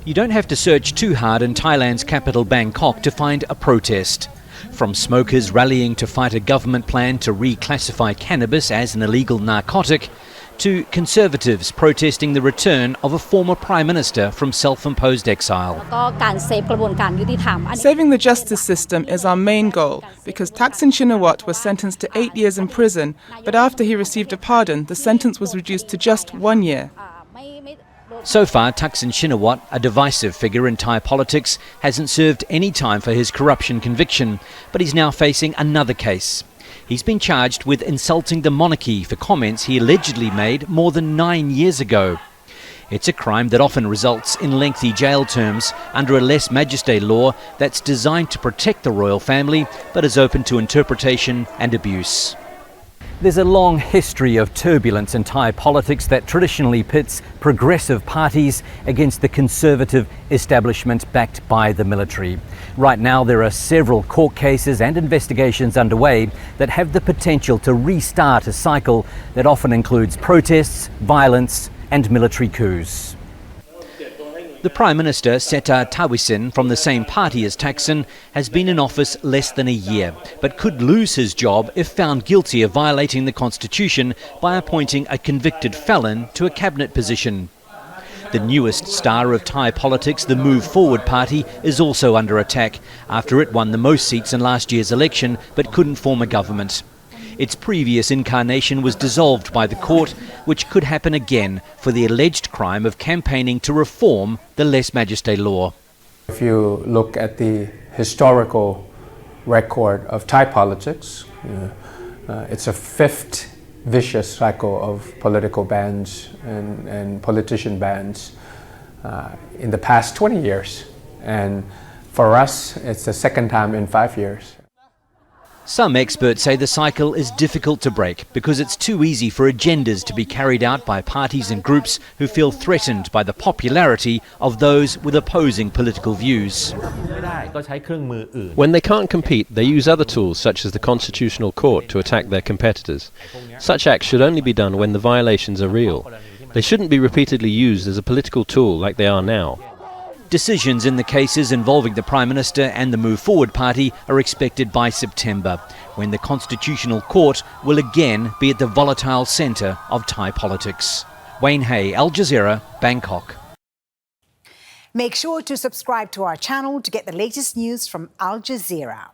You don't have to search too hard in Thailand's capital Bangkok to find a protest. From smokers rallying to fight a government plan to reclassify cannabis as an illegal narcotic, to conservatives protesting the return of a former prime minister from self-imposed exile. Saving the justice system is our main goal, because Thaksin Shinawatra was sentenced to 8 years in prison, but after he received a pardon, the sentence was reduced to just 1 year. So far, Thaksin Shinawatra, a divisive figure in Thai politics, hasn't served any time for his corruption conviction, but he's now facing another case. He's been charged with insulting the monarchy for comments he allegedly made more than 9 years ago. It's a crime that often results in lengthy jail terms under a lèse majesté law that's designed to protect the royal family but is open to interpretation and abuse. There's a long history of turbulence in Thai politics that traditionally pits progressive parties against the conservative establishment backed by the military. Right now there are several court cases and investigations underway that have the potential to restart a cycle that often includes protests, violence and military coups. The Prime Minister, Srettha Tah-wisin, from the same party as Thaksin, has been in office less than a year, but could lose his job if found guilty of violating the constitution by appointing a convicted felon to a cabinet position. The newest star of Thai politics, the Move Forward party, is also under attack after it won the most seats in last year's election but couldn't form a government. Its previous incarnation was dissolved by the court, which could happen again for the alleged crime of campaigning to reform the lèse majesté law. If you look at the historical record of Thai politics, it's a fifth vicious cycle of political bans and politician bans in the past 20 years. And for us, it's the second time in 5 years. Some experts say the cycle is difficult to break because it's too easy for agendas to be carried out by parties and groups who feel threatened by the popularity of those with opposing political views. When they can't compete, they use other tools such as the Constitutional Court to attack their competitors. Such acts should only be done when the violations are real. They shouldn't be repeatedly used as a political tool like they are now. Decisions in the cases involving the Prime Minister and the Move Forward party are expected by September, when the Constitutional Court will again be at the volatile centre of Thai politics. Wayne Hay, Al Jazeera, Bangkok. Make sure to subscribe to our channel to get the latest news from Al Jazeera.